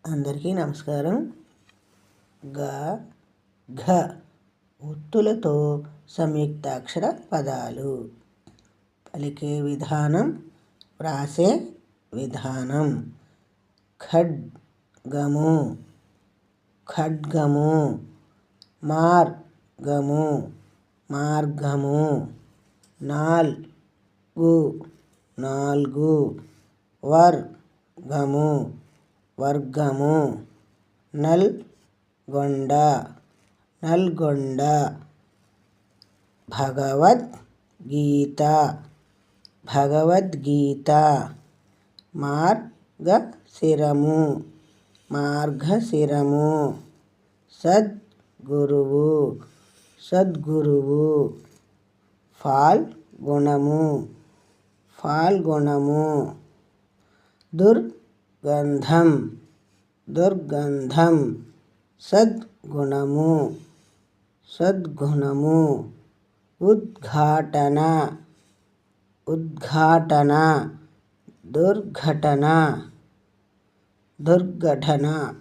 అందరికీ నమస్కారం. గ ఘ ఒత్తులతో సంయుక్తాక్షర పదాలు. పలికే విధానం, వ్రాసే విధానం. ఖడ్గము, ఖడ్గము. మార్గము, మార్గము. నాల్గు, నాలుగు. వర్గము, వర్గము. నల్గొండ, నల్గొండ. భగవద్గీత, భగవద్గీత. మార్గశిరము, మార్గశిరము. సద్గురువు, సద్గురువు. ఫాల్గుణము, ఫాల్గుణము. దుర్గంధం, దుర్గంధం. సద్గుణము, సద్గుణము. ఉద్ఘాటన, ఉద్ఘాటన. దుర్ఘటన, దుర్ఘటన.